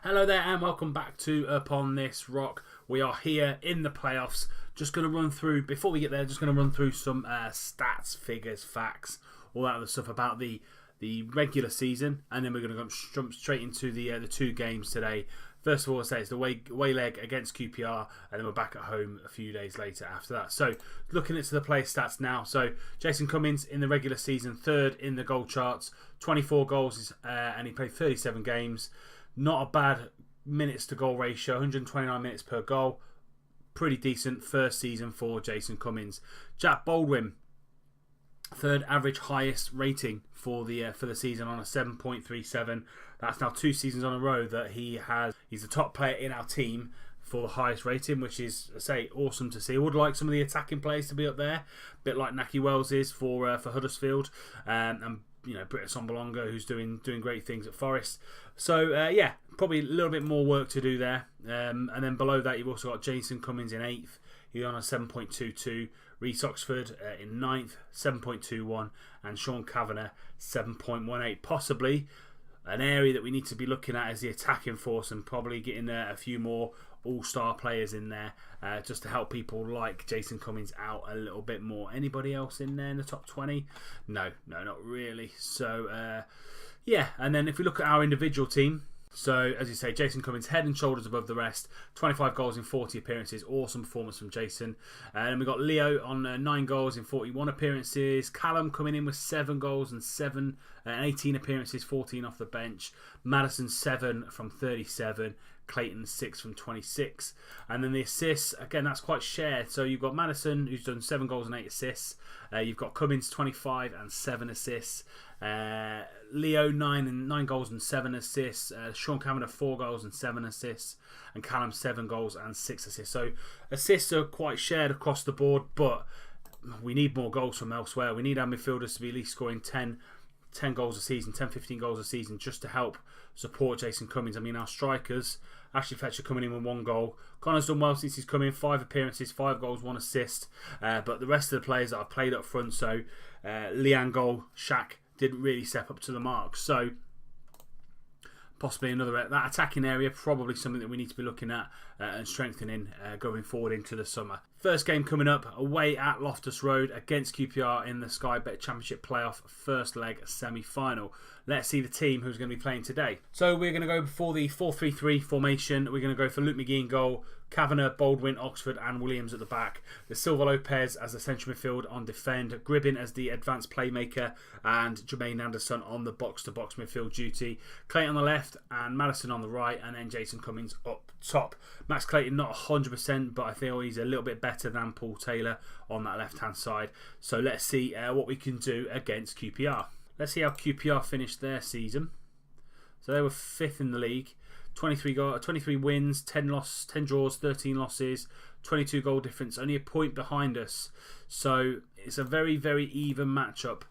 Hello there and welcome back to Upon This Rock. We are here in the playoffs. Just going to run through, before we get there, just going to run through some stats, figures, facts, all that other stuff about the regular season. And then we're going to jump straight into the two games today. First of all, I'll say it's the away leg against QPR, and then we're back at home a few days later after that. So, looking into the player stats now. So, Jason Cummings in the regular season, third in the goal charts, 24 goals, and he played 37 games. Not a bad minutes to goal ratio, 129 minutes per goal. Pretty decent first season for Jason Cummings. Jack Baldwin, third average highest rating for the season on a 7.37. That's now 2 seasons on a row that he's the top player in our team for the highest rating, which is, I say, awesome to see. I would like some of the attacking players to be up there, a bit like Naki Wells is for Huddersfield, and Britta Sombolonga, who's doing great things at Forest. So probably a little bit more work to do there. And then below that, you've also got Jason Cummings in 8th. He's on a 7.22. Reece Oxford in 9th, 7.21, and Sean Kavanagh 7.18. Possibly an area that we need to be looking at is the attacking force, and probably getting a few more all-star players in there just to help people like Jason Cummings out a little bit more. Anybody else in there in the top 20? No, not really. So, and then if we look at our individual team, so as you say, Jason Cummings head and shoulders above the rest, 25 goals in 40 appearances, awesome performance from Jason. And then we've got Leo on 9 goals in 41 appearances, Callum coming in with 7 goals and 18 appearances, 14 off the bench, Madison 7 from 37, Clayton 6 from 26. And then the assists, again, that's quite shared. So you've got Madison, who's done 7 goals and 8 assists. You've got Cummings 25 and 7 assists. Leo 9 goals and 7 assists. Sean Kavanagh 4 goals and 7 assists. And Callum 7 goals and 6 assists. So assists are quite shared across the board, but we need more goals from elsewhere. We need our midfielders to be at least scoring 10 goals a season, 10-15 goals a season, just to help support Jason Cummings. I mean, our strikers, Ashley Fletcher coming in with 1 goal. Connor's done well since he's come in, 5 appearances, 5 goals, 1 assist. But the rest of the players that have played up front, so Lian Goal, Shaq, didn't really step up to the mark. So possibly that attacking area, probably something that we need to be looking at and strengthening going forward into the summer. First game coming up, away at Loftus Road against QPR in the Sky Bet Championship Playoff first leg semi-final. Let's see the team who's going to be playing today. So we're going to go for the 4-3-3 formation. We're going to go for Luke McGee in goal, Kavanagh, Baldwin, Oxford and Williams at the back. The Silva Lopez as the central midfield on defend, Gribbin as the advanced playmaker, and Jermaine Anderson on the box-to-box midfield duty. Clayton on the left and Madison on the right, and then Jason Cummings up top. Max Clayton not 100%, but I feel he's a little bit better than Paul Taylor on that left-hand side. So let's see what we can do against QPR. Let's see how QPR finished their season. So they were 5th in the league. 23 wins, 10 draws, 13 losses, 22 goal difference, only a point behind us. So it's a very, very even matchup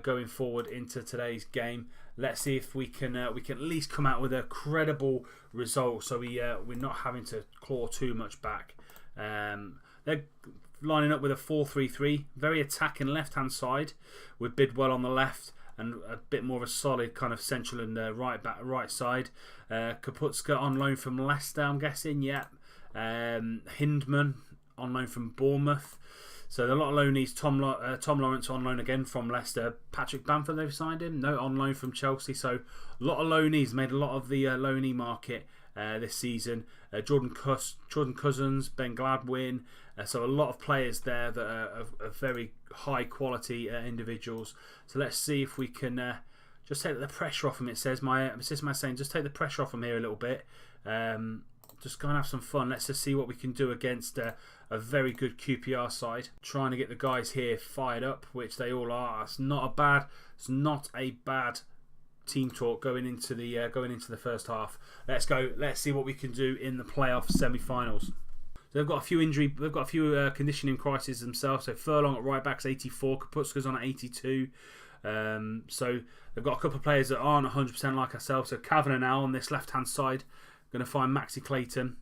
going forward into today's game. Let's see if we can at least come out with a credible result, so we're not having to claw too much back. They're lining up with a 4-3-3, very attacking left-hand side with Bidwell on the left, and a bit more of a solid kind of central and right side. Kaputska on loan from Leicester, I'm guessing. Yeah. Hindman on loan from Bournemouth. So a lot of loanees. Tom Lawrence on loan again from Leicester. Patrick Bamford, they've signed him. No, on loan from Chelsea. So a lot of loanees. Made a lot of the loanee market this season. Jordan Cousins, Ben Gladwin. So a lot of players there that are very high quality individuals. So let's see if we can just take the pressure off them. It says my assistant saying just take the pressure off them here a little bit. Just go and have some fun. Let's just see what we can do against a very good QPR side. Trying to get the guys here fired up, which they all are. It's not a bad team talk going into the first half. Let's go. Let's see what we can do in the playoff semi-finals. So they've got a few conditioning crises themselves. So Furlong at right back's 84, Kaputska's on at 82. So they've got a couple of players that aren't 100% like ourselves. So Kavanagh now on this left-hand side, going to find Maxi Clayton.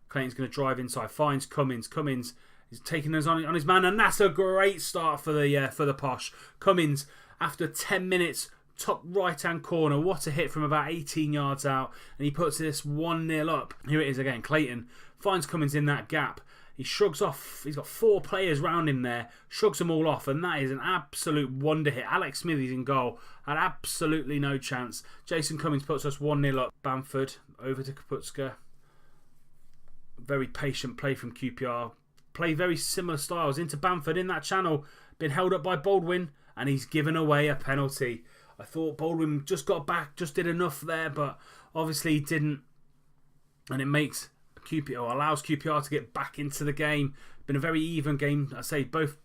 Clayton's going to drive inside, finds Cummings. Cummings is taking us on his man, and that's a great start for the Posh. Cummings, after 10 minutes, top right-hand corner. What a hit from about 18 yards out. And he puts this 1-0 up. Here it is again. Clayton finds Cummins in that gap. He shrugs off. He's got 4 players round him there. Shrugs them all off. And that is an absolute wonder hit. Alex Smithies in goal. Had absolutely no chance. Jason Cummins puts us 1-0 up. Bamford over to Kaputska. Very patient play from QPR. Play very similar styles into Bamford in that channel. Been held up by Baldwin. And he's given away a penalty. I thought Baldwin just got back. Just did enough there. But obviously he didn't. And it makes QPR, allows QPR to get back into the game. Been a very even game. I say both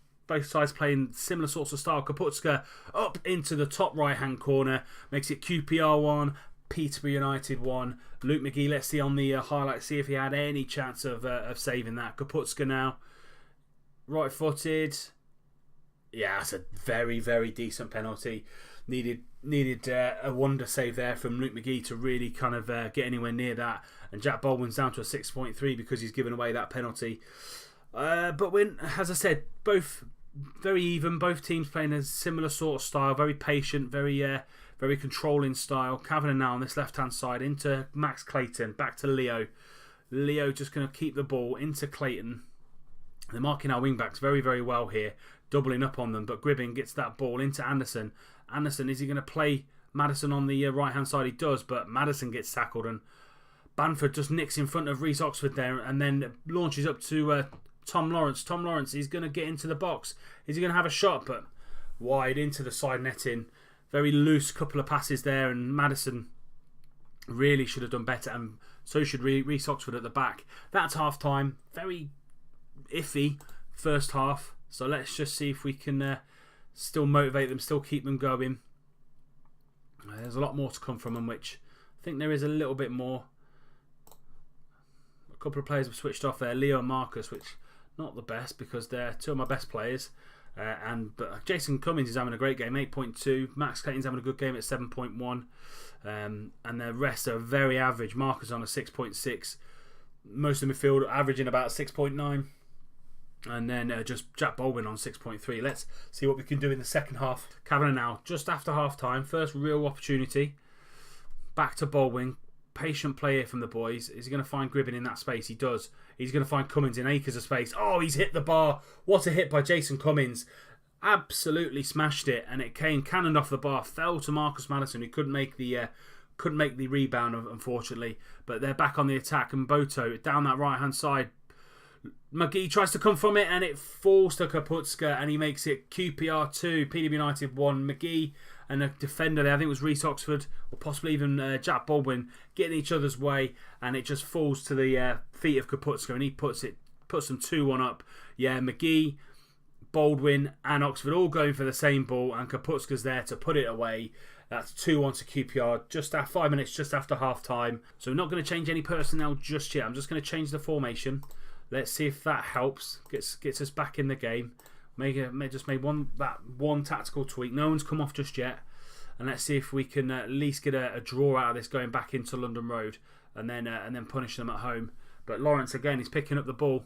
sides playing similar sorts of style. Kaputska up into the top right hand corner. Makes it QPR 1. Peterborough United 1. Luke McGee, let's see on the highlights, see if he had any chance of saving that. Kaputska now. Right footed. Yeah, that's a very, very decent penalty. Needed a wonder save there from Luke McGee to really kind of get anywhere near that. And Jack Baldwin's down to a 6.3 because he's given away that penalty. But when, as I said, both very even. Both teams playing a similar sort of style. Very patient, very controlling style. Kavanagh now on this left-hand side into Max Clayton. Back to Leo. Leo just going to keep the ball into Clayton. They're marking our wing-backs very, very well here. Doubling up on them. But Gribbin gets that ball into Anderson. Anderson, is he going to play Maddison on the right-hand side? He does, but Maddison gets tackled. And Bamford just nicks in front of Reece Oxford there and then launches up to Tom Lawrence. Tom Lawrence, he's going to get into the box. Is he going to have a shot? But wide into the side netting. Very loose couple of passes there, and Maddison really should have done better, and so should Reece Oxford at the back. That's half-time. Very iffy first half. So let's just see if we can still motivate them, still keep them going. There's a lot more to come from them, which I think there is a little bit more. A couple of players have switched off there. Leo and Marcus, which not the best because they're 2 of my best players. But Jason Cummins is having a great game, 8.2. Max Clayton's having a good game at 7.1. And the rest are very average. Marcus on a 6.6. Most of the midfield averaging about 6.9. And then just Jack Baldwin on 6.3. Let's see what we can do in the second half. Kavanagh now, just after half time. First real opportunity. Back to Baldwin. Patient play here from the boys. Is he going to find Gribbin in that space? He does. He's going to find Cummins in acres of space. Oh, he's hit the bar. What a hit by Jason Cummins. Absolutely smashed it. And it came cannoned off the bar. Fell to Marcus Maddison, who couldn't make the rebound, unfortunately. But they're back on the attack. And Boto down that right-hand side. McGee tries to come from it and it falls to Kaputska and he makes it QPR 2, Peterborough United 1. McGee and a defender there, I think it was Reece Oxford or possibly even Jack Baldwin, getting each other's way, and it just falls to the feet of Kaputska and he puts them 2-1 up. Yeah, McGee, Baldwin and Oxford all going for the same ball and Kaputska's there to put it away. That's 2-1 to QPR just after 5 minutes, just after half time. So we're not going to change any personnel just yet. I'm just going to change the formation. Let's see if that helps. Gets us back in the game. Just made one tactical tweak. No one's come off just yet. And let's see if we can at least get a draw out of this going back into London Road and then punish them at home. But Lawrence again is picking up the ball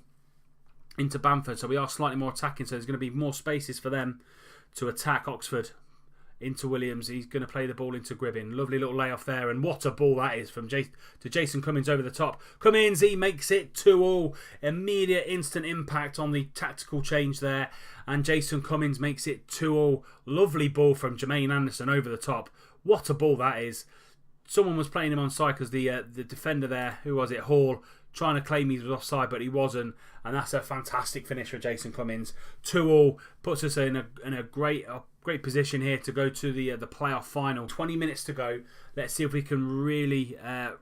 into Bamford, so we are slightly more attacking. So there's going to be more spaces for them to attack Oxford. Into Williams, he's going to play the ball into Gribbin. Lovely little layoff there, and what a ball that is from Jason Cummins over the top. Cummins, he makes it 2-2. Immediate instant impact on the tactical change there, and Jason Cummins makes it 2-2. Lovely ball from Jermaine Anderson over the top. What a ball that is. Someone was playing him onside because the defender there, who was it, Hall, trying to claim he was offside, but he wasn't, and that's a fantastic finish for Jason Cummins. 2-2 puts us in a great position here to go to the playoff final. 20 minutes to go. Let's see if we can really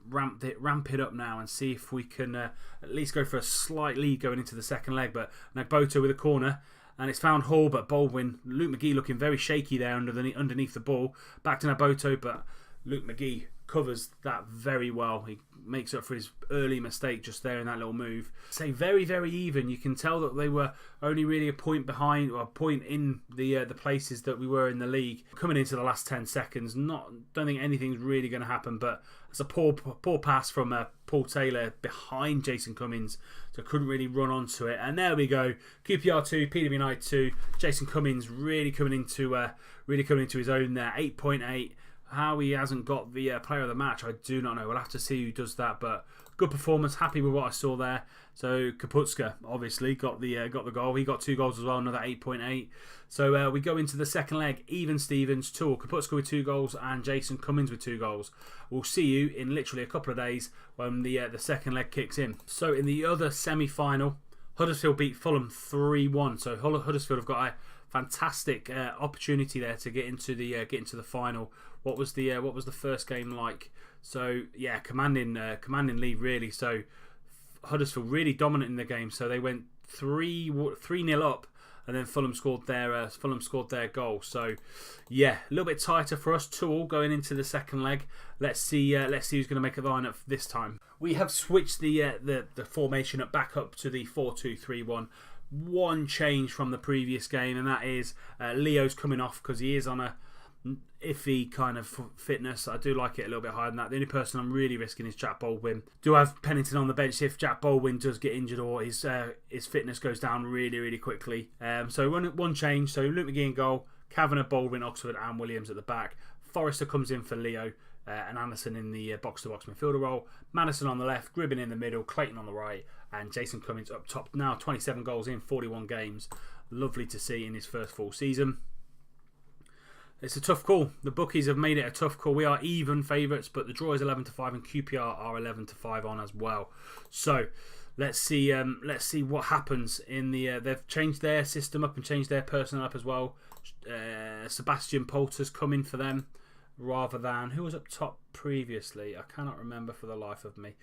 ramp it up now and see if we can at least go for a slight lead going into the second leg. But Nagboto with a corner. And it's found Hall, but Baldwin, Luke McGee looking very shaky there underneath the ball. Back to Naboto, but Luke McGee covers that very well. He makes up for his early mistake just there in that little move. Say very, very even. You can tell that they were only really a point behind, or a point in the places that we were in the league. Coming into the last 10 seconds, don't think anything's really going to happen, but it's a poor pass from Paul Taylor behind Jason Cummings, so couldn't really run onto it. And there we go, QPR 2, Peterborough United 2. Jason Cummings really coming into his own there. 8.8. How he hasn't got the player of the match, I do not know. We'll have to see who does that, but good performance. Happy with what I saw there. So Kaputska obviously got the goal. He got 2 goals as well, another 8.8. So we go into the second leg. Even Stevens, 2. Kaputska with 2 goals and Jason Cummings with 2 goals. We'll see you in literally a couple of days when the second leg kicks in. So in the other semi-final, Huddersfield beat Fulham 3-1. So Huddersfield have got a fantastic opportunity there to get into the final. What was the first game like? So yeah, commanding lead really. So Huddersfield really dominant in the game. So they went 3-0 up, and then Fulham scored their goal. So yeah, a little bit tighter for us. 2-2 going into the second leg. Let's see who's going to make a lineup this time. We have switched the formation back up to the 4-2-3-1. One change from the previous game, and that is Leo's coming off because he is on a iffy kind of fitness. I do like it a little bit higher than that. The only person I'm really risking is Jack Baldwin. Do have Pennington on the bench if Jack Baldwin does get injured or his fitness goes down really, really quickly. So one change. So Luke McGee in goal, Kavanagh, Baldwin, Oxford and Williams at the back. Forrester comes in for Leo. And Anderson in the box-to-box midfielder role. Madison on the left, Gribbin in the middle, Clayton on the right, and Jason Cummings up top. Now 27 goals in 41 games. Lovely to see in his first full season. It's a tough call. The bookies have made it a tough call. We are even favourites, but the draw is 11-5 and QPR are 11-5 on as well. So let's see what happens in the. They've changed their system up and changed their personnel up as well. Sebastian Poulter's coming for them, rather than who was up top previously. I cannot remember for the life of me.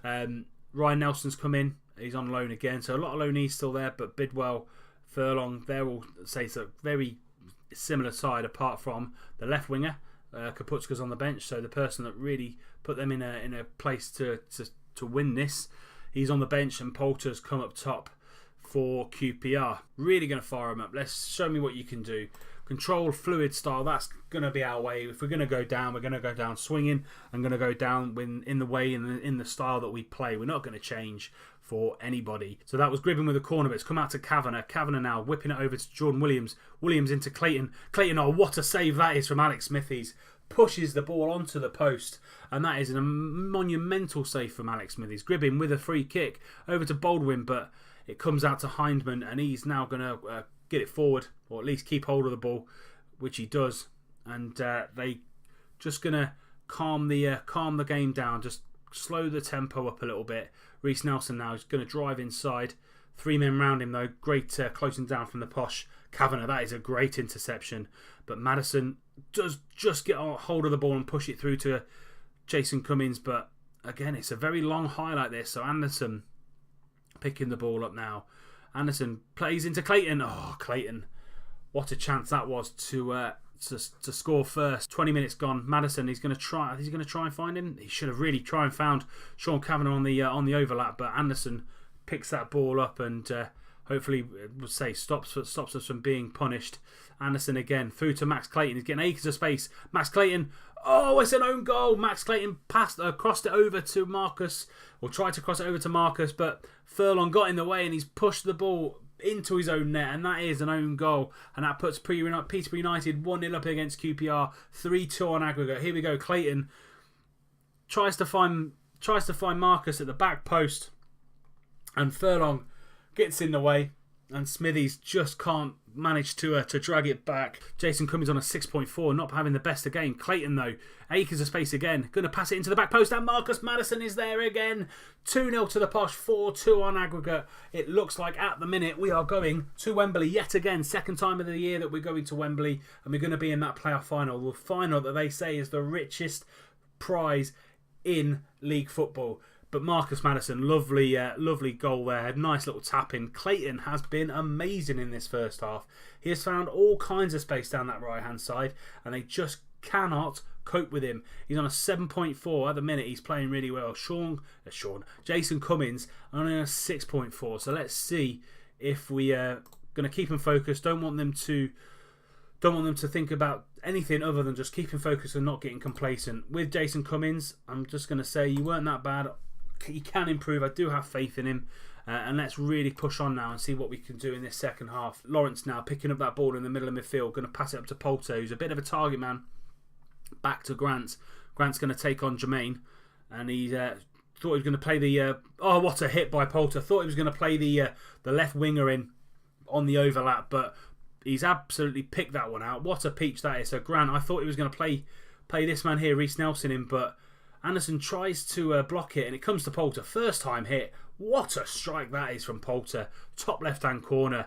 Ryan Nelson's come in. He's on loan again, so a lot of loanees still there, but Bidwell, Furlong, they're all say it's a very similar side apart from the left winger. Kaputska's on the bench, so the person that really put them in a place to win this, he's on the bench, and Poulter's come up top for QPR. Really going to fire him up. Let's show me what you can do. Controlled, fluid style, that's going to be our way. If we're going to go down, we're going to go down swinging. I'm going to go down in the way, in the style that we play. We're not going to change for anybody. So that was Gribbin with a corner, but it's come out to Kavanagh. Kavanagh now whipping it over to Jordan Williams. Williams into Clayton. Clayton, oh, what a save that is from Alex Smithies. Pushes the ball onto the post, and that is a monumental save from Alex Smithies. Gribbin with a free kick over to Baldwin, but it comes out to Hindman, and he's now going to get it forward, or at least keep hold of the ball, which he does. And they just going to calm the game down, just slow the tempo up a little bit. Reece Nelson now is going to drive inside. 3 men round him though. Great closing down from the posh Kavanagh. That is a great interception. But Madison does just get a hold of the ball and push it through to Jason Cummings. But again, it's a very long highlight this. So Anderson picking the ball up now. Anderson plays into Clayton. Oh, Clayton. What a chance that was to score first. 20 minutes gone. Madison, he's going to try and find him. He should have really tried and found Sean Kavanagh on the overlap, but Anderson picks that ball up and hopefully stops us from being punished. Anderson again through to Max Clayton. He's getting acres of space. Max Clayton. Oh, it's an own goal. Max Clayton crossed it over to Marcus, or tried to cross it over to Marcus, but Furlong got in the way and he's pushed the ball into his own net, and that is an own goal, and that puts Peterborough United 1-0 up against QPR, 3-2 on aggregate. Here we go. Clayton tries to find Marcus at the back post, and Furlong gets in the way, and Smithies just can't manage to drag it back. Jason Cummings on a 6.4, not having the best of game. Clayton though, acres of space again, going to pass it into the back post, and Marcus Madison is there again. 2-0 to the Posh, 4-2 on aggregate. It looks like at the minute we are going to Wembley yet again. Second time of the year that we're going to Wembley, and we're going to be in that playoff final. The final that they say is the richest prize in league football. But Marcus Madison, lovely goal there. Nice little tap in. Clayton has been amazing in this first half. He has found all kinds of space down that right-hand side, and they just cannot cope with him. He's on a 7.4 at the minute. He's playing really well. Jason Cummins only on a 6.4. So let's see if we are going to keep him focused. Don't want them to think about anything other than just keeping focused and not getting complacent. With Jason Cummins, I'm just going to say you weren't that bad. He can improve. I do have faith in him. And let's really push on now and see what we can do in this second half. Lawrence now picking up that ball in the middle of midfield. Going to pass it up to Poulter, who's a bit of a target man. Back to Grant. Grant's going to take on Jermaine. And he thought he was going to play the... oh, what a hit by Poulter. Thought he was going to play the left winger in on the overlap. But he's absolutely picked that one out. What a peach that is. So Grant, I thought he was going to play this man here, Reece Nelson, in. But Anderson tries to block it. And it comes to Poulter. First time hit. What a strike that is from Poulter. Top left-hand corner.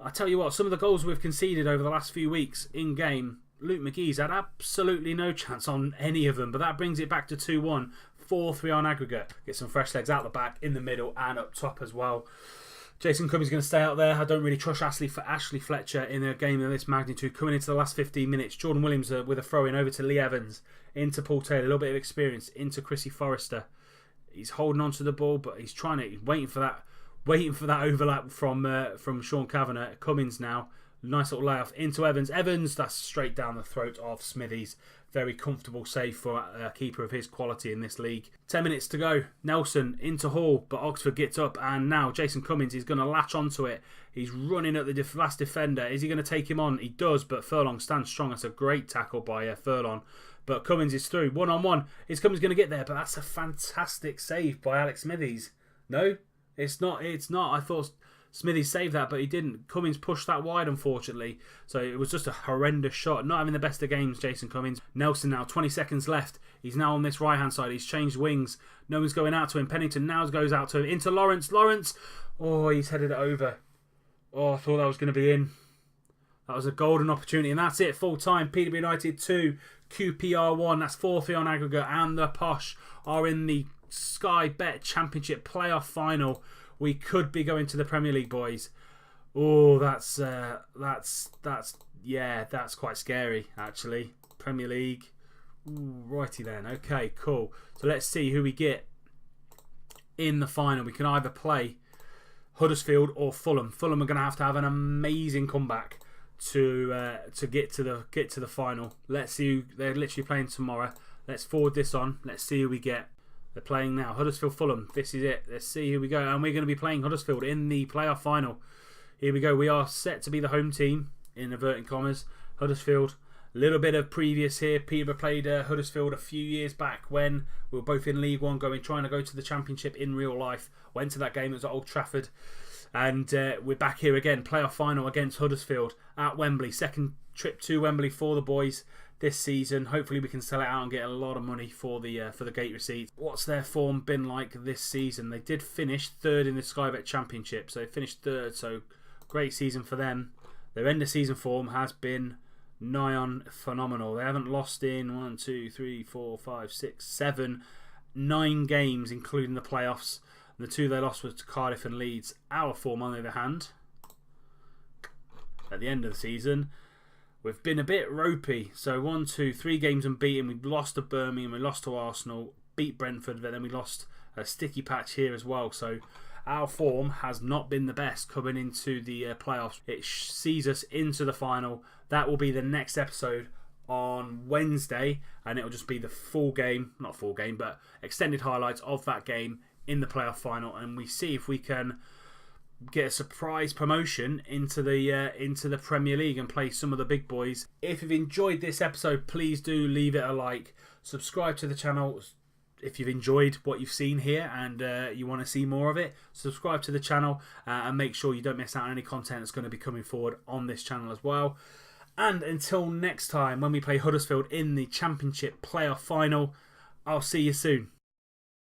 I tell you what, some of the goals we've conceded over the last few weeks in game, Luke McGee's had absolutely no chance on any of them. But that brings it back to 2-1. 4-3 on aggregate. Get some fresh legs out the back, in the middle, and up top as well. Jason Cummins is going to stay out there. I don't really trust Ashley Fletcher in a game of this magnitude. Coming into the last 15 minutes, Jordan Williams with a throw-in over to Lee Evans. Into Paul Taylor, a little bit of experience. Into Chrissy Forrester. He's holding on to the ball, but he's waiting for that overlap from Sean Kavanagh. Cummins now, nice little layoff into Evans. Evans, that's straight down the throat of Smithies. Very comfortable save for a keeper of his quality in this league. 10 minutes to go. Nelson into Hall, but Oxford gets up, and now Jason Cummins is going to latch onto it. He's running at the last defender. Is he going to take him on? He does, but Furlong stands strong. That's a great tackle by Furlong. But Cummins is through. 1-on-1. Is Cummins going to get there? But that's a fantastic save by Alex Smithies. No, it's not. It's not. I thought Smithies saved that, but he didn't. Cummins pushed that wide, unfortunately. So it was just a horrendous shot. Not having the best of games, Jason Cummins. Nelson now, 20 seconds left. He's now on this right-hand side. He's changed wings. No one's going out to him. Pennington now goes out to him. Into Lawrence. Lawrence. Oh, he's headed it over. Oh, I thought that was going to be in. That was a golden opportunity. And that's it. Full time. Peterborough United 2. QPR 1. That's 4-3 on aggregate. And the Posh are in the Sky Bet Championship playoff final. We could be going to the Premier League, boys. Oh, that's quite scary, actually. Premier League. Ooh, righty then. Okay, cool. So let's see who we get in the final. We can either play Huddersfield or Fulham. Fulham are going to have an amazing comeback to get to the final. Let's see who they're literally playing tomorrow. Let's forward this on. Let's see who we get. They're playing now. Huddersfield, Fulham. This is it. Let's see who we go. And we're going to be playing Huddersfield in the playoff final. Here we go. We are set to be the home team, in inverted commas. Huddersfield. A little bit of previous here. Peterborough played Huddersfield a few years back when we were both in League One, trying to go to the Championship in real life. Went to that game. It was at Old Trafford. And we're back here again. Playoff final against Huddersfield at Wembley. Second trip to Wembley for the boys this season. Hopefully we can sell it out and get a lot of money for the gate receipts. What's their form been like this season? They did finish third in the Sky Bet Championship, so they finished third, so great season for them. Their end of season form has been nigh on phenomenal. They haven't lost in 9 games, including the playoffs. And the 2 they lost was to Cardiff and Leeds. Our form, on the other hand, at the end of the season, we've been a bit ropey. So 3 games unbeaten. We've lost to Birmingham, we lost to Arsenal, beat Brentford, but then we lost a sticky patch here as well. So our form has not been the best coming into the playoffs. It sees us into the final. That will be the next episode on Wednesday, and it will just be the full game, not full game, but extended highlights of that game in the playoff final, and we see if we can get a surprise promotion into the Premier League and play some of the big boys. If you've enjoyed this episode, please do leave it a like. Subscribe to the channel if you've enjoyed what you've seen here and you want to see more of it. Subscribe to the channel and make sure you don't miss out on any content that's going to be coming forward on this channel as well. And until next time, when we play Huddersfield in the Championship playoff final, I'll see you soon.